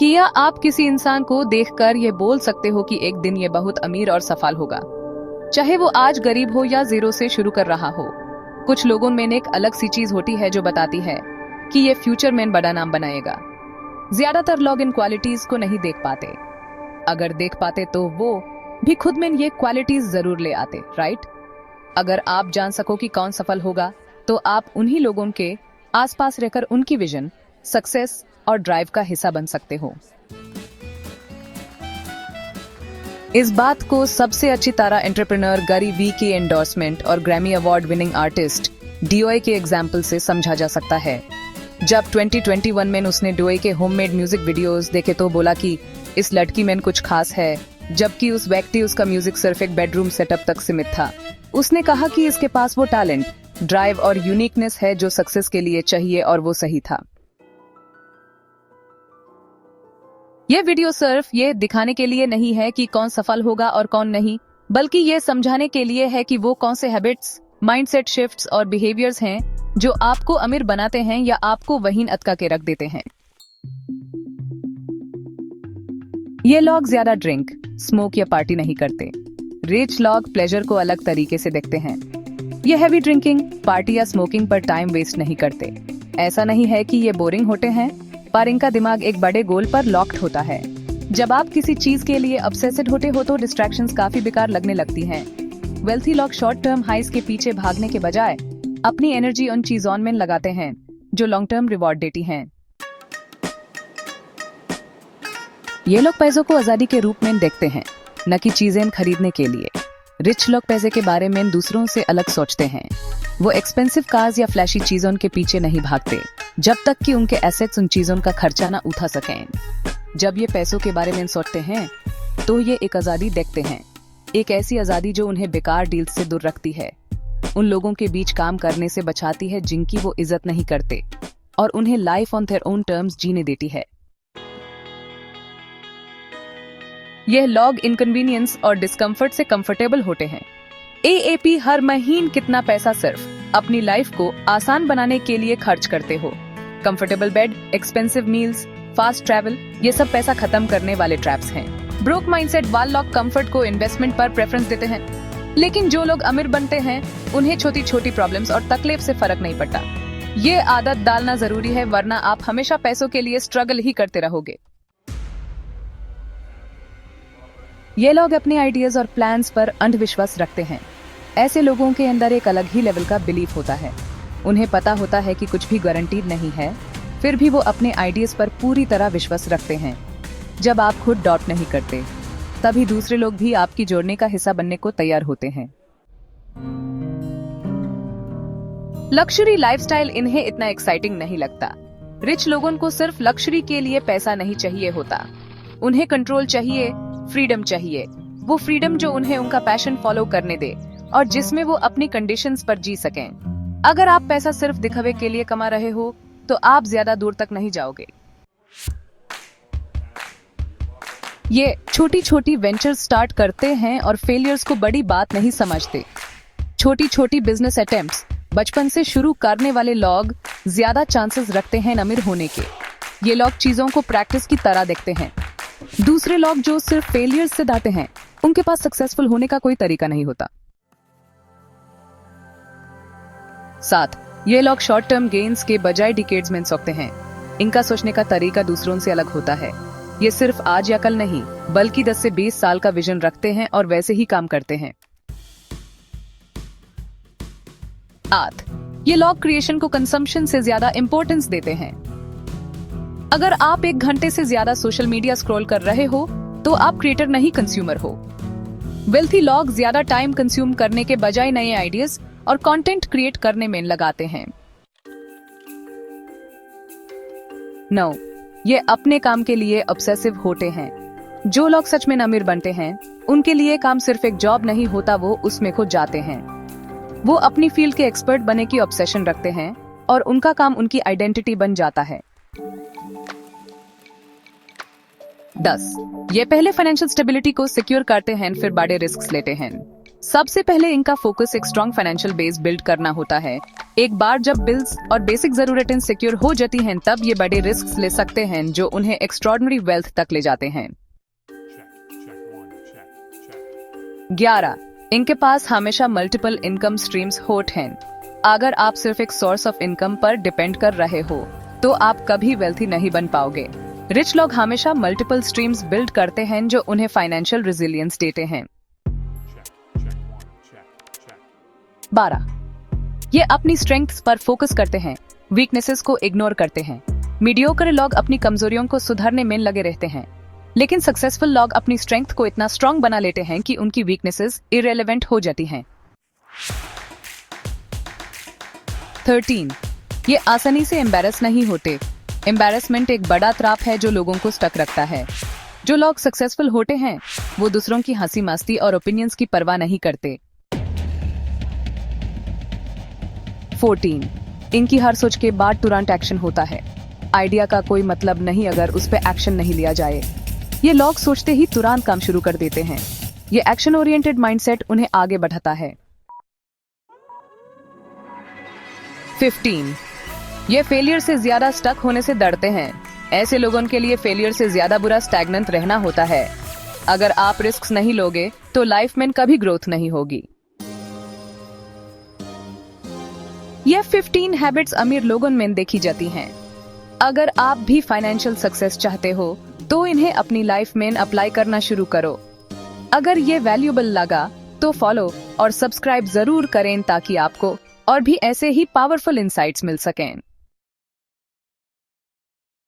क्या आप किसी इंसान को देखकर ये बोल सकते हो कि एक दिन ये बहुत अमीर और सफल होगा, चाहे वो आज गरीब हो या जीरो से शुरू कर रहा हो। कुछ लोगों में एक अलग सी चीज होती है जो बताती है कि ये फ्यूचर में बड़ा नाम बनाएगा। ज्यादातर लोग इन क्वालिटीज को नहीं देख पाते। अगर देख पाते तो वो भी खुद में ये क्वालिटीज जरूर ले आते, राइट? अगर आप जान सको कि कौन सफल होगा, तो आप उन्हीं लोगों के आसपास रहकर उनकी विजन, सक्सेस और ड्राइव का हिस्सा बन सकते हो। इस बात को सबसे अच्छी तरह एंटरप्रेन्योर गैरी वी की एंडोर्समेंट और Grammy award winning artist DOA के एग्जाम्पल से समझा जा सकता है। जब 2021 में उसने डीओए के होममेड म्यूजिक वीडियोस देखे तो बोला कि इस लड़की में कुछ खास है, जबकि उस व्यक्ति उसका म्यूजिक सिर्फ एक बेडरूम सेटअप तक सीमित था। उसने कहा कि इसके पास वो टैलेंट, ड्राइव और यूनिकनेस है जो सक्सेस के लिए चाहिए, और वो सही था। ये वीडियो सिर्फ ये दिखाने के लिए नहीं है कि कौन सफल होगा और कौन नहीं, बल्कि ये समझाने के लिए है कि वो कौन से हैबिट्स, माइंडसेट शिफ्ट्स और बिहेवियर्स हैं जो आपको अमीर बनाते हैं या आपको वहीं अटका के रख देते हैं। ये लोग ज्यादा ड्रिंक, स्मोक या पार्टी नहीं करते। रिच लोग प्लेजर को अलग तरीके से देखते हैं। ये हैवी ड्रिंकिंग, पार्टी या स्मोकिंग पर टाइम वेस्ट नहीं करते। ऐसा नहीं है कि ये बोरिंग होते हैं, पर इनका दिमाग एक बड़े गोल पर लॉक्ड होता है। जब आप किसी चीज के लिए ऑब्सेस्ड होते हो तो डिस्ट्रैक्शंस काफी बेकार लगने लगती हैं। वेल्थी लोग शॉर्ट टर्म हाइज के पीछे भागने के बजाय अपनी एनर्जी उन चीजों में लगाते हैं जो लॉन्ग टर्म रिवॉर्ड देती हैं। ये लोग पैसों को आजादी के रूप में देखते हैं, न कि चीजें खरीदने के लिए। रिच लोग पैसे के बारे में दूसरों से अलग सोचते हैं। वो एक्सपेंसिव कार्स या फ्लैशी चीजों के पीछे नहीं भागते जब तक कि उनके एसेट्स उन चीजों का खर्चा ना उठा सकें। जब ये पैसों के बारे में सोचते हैं तो ये एक आजादी देखते हैं, एक ऐसी आजादी जो उन्हें बेकार डील से दूर रखती है, उन लोगों के बीच काम करने से बचाती है जिनकी वो इज्जत नहीं करते, और उन्हें life on their own terms जीने देती है। यह लोग इनकन्वीनियंस और डिस्कम्फर्ट से कंफर्टेबल होते हैं। एएपी हर महीने कितना पैसा सिर्फ अपनी लाइफ को आसान बनाने के लिए खर्च करते हो। Comfortable bed, expensive meals, fast travel, ये सब पैसा खत्म करने वाले ट्रैप्स हैं। ब्रोक माइंडसेट वाले लोग कंफर्ट को इन्वेस्टमेंट पर प्रेफरेंस देते हैं, लेकिन जो लोग अमीर बनते हैं उन्हें छोटी छोटी प्रॉब्लम्स और तकलीफ से फर्क नहीं पड़ता। ये आदत डालना जरूरी है, वरना आप हमेशा पैसों के लिए स्ट्रगल ही करते रहोगे। ये लोग अपने आइडियाज और प्लान्स पर अंधविश्वास रखते हैं। ऐसे लोगों के अंदर एक अलग ही लेवल का बिलीफ होता है। उन्हें पता होता है कि कुछ भी गारंटीड नहीं है, फिर भी वो अपने आइडियाज पर पूरी तरह विश्वास रखते हैं। जब आप खुद डाउट नहीं करते, तभी दूसरे लोग भी आपकी जोड़ने का हिस्सा बनने को तैयार होते हैं। लक्जरी लाइफस्टाइल इन्हें इतना एक्साइटिंग नहीं लगता। रिच लोगों को सिर्फ लक्जरी के लिए पैसा नहीं चाहिए होता, उन्हें कंट्रोल चाहिए, फ्रीडम चाहिए। वो फ्रीडम जो उन्हें उनका पैशन फॉलो करने दे और जिसमें वो अपनी कंडीशंस पर जी सकें। अगर आप पैसा सिर्फ दिखावे के लिए कमा रहे हो तो आप ज्यादा दूर तक नहीं जाओगे। ये छोटी छोटी वेंचर स्टार्ट करते हैं और फेलियर्स को बड़ी बात नहीं समझते। छोटी छोटी बिजनेस अटेम्प्ट्स बचपन से शुरू करने वाले लोग ज्यादा चांसेस रखते हैं अमीर होने के। ये लोग चीजों को प्रैक्टिस की तरह देखते हैं। दूसरे लोग जो सिर्फ फेलियर्स से डरते हैं, उनके पास सक्सेसफुल होने का कोई तरीका नहीं होता। 7. ये लोग शॉर्ट टर्म गेन्स के बजाय डिकेड्स में सोचते हैं। इनका सोचने का तरीका दूसरों से अलग होता है। ये सिर्फ आज या कल नहीं, बल्कि 10 से 20 साल का विजन रखते हैं और वैसे ही काम करते हैं। 8. ये लोग क्रिएशन को कंजम्पशन से ज्यादा इंपॉर्टेंस देते हैं। अगर आप 1 घंटे से ज्यादा सोशल मीडिया स्क्रॉल कर रहे हो तो आप क्रिएटर नहीं, कंज्यूमर हो। वेल्थी लोग ज्यादा टाइम कंज्यूम करने के बजाय नए आइडियाज और कंटेंट क्रिएट करने में लगाते हैं। 9. ये अपने काम के लिए ऑब्सेसिव होते हैं। जो लोग सच में अमीर बनते हैं, उनके लिए काम सिर्फ एक जॉब नहीं होता, वो उसमें खो जाते हैं। वो अपनी फील्ड के एक्सपर्ट बनने की ऑब्सेशन रखते हैं और उनका काम उनकी आइडेंटिटी बन जाता है। 10. ये पहले फाइनेंशियल स्टेबिलिटी को सिक्योर करते हैं, फिर बड़े रिस्क लेते हैं। सबसे पहले इनका फोकस एक स्ट्रॉन्ग फाइनेंशियल बेस बिल्ड करना होता है। एक बार जब बिल्स और बेसिक जरूरतें सिक्योर हो जाती हैं तब ये बड़े रिस्क ले सकते हैं जो उन्हें एक्स्ट्रॉर्डिनरी वेल्थ तक ले जाते हैं। 11. इनके पास हमेशा मल्टीपल इनकम स्ट्रीम्स होते हैं। अगर आप सिर्फ एक सोर्स ऑफ इनकम पर डिपेंड कर रहे हो तो आप कभी वेल्थी नहीं बन पाओगे। रिच लोग हमेशा मल्टीपल स्ट्रीम्स बिल्ड करते हैं जो उन्हें फाइनेंशियल रेजिलियंस देते हैं। 12. ये अपनी स्ट्रेंथ्स पर फोकस करते हैं, वीकनेसेस को इग्नोर करते हैं। मीडियोकर लोग अपनी कमजोरियों को सुधारने में लगे रहते हैं, लेकिन सक्सेसफुल लोग अपनी स्ट्रेंथ को इतना स्ट्रांग बना लेते हैं कि उनकी वीकनेसेस इररिलेवेंट हो जाती हैं। 13. ये आसानी से एम्बैरस नहीं होते। एम्बैरसमेंट एक बड़ा ट्रैप है जो लोगों को स्टक रखता है। जो लोग सक्सेसफुल होते हैं वो दूसरों की हंसी मस्ती और ओपिनियंस की परवाह नहीं करते। 14. इनकी हर सोच के बाद तुरंत एक्शन होता है। आइडिया का कोई मतलब नहीं अगर उस पर एक्शन नहीं लिया जाए। ये लोग सोचते ही तुरंत काम शुरू कर देते हैं। ये एक्शन ओरिएंटेड माइंडसेट उन्हें आगे बढ़ाता है। 15. ये फेलियर से ज्यादा स्टक होने से डरते हैं। ऐसे लोगों के लिए फेलियर से ज्यादा बुरा स्टैग्नेंट रहना होता है। अगर आप रिस्क नहीं लोगे तो लाइफ में कभी ग्रोथ नहीं होगी। ये 15 हैबिट्स अमीर लोगों में देखी जाती हैं। अगर आप भी फाइनेंशियल सक्सेस चाहते हो तो इन्हें अपनी लाइफ में अप्लाई करना शुरू करो। अगर ये वैल्यूएबल लगा तो फॉलो और सब्सक्राइब जरूर करें ताकि आपको और भी ऐसे ही पावरफुल इंसाइट्स मिल सकें।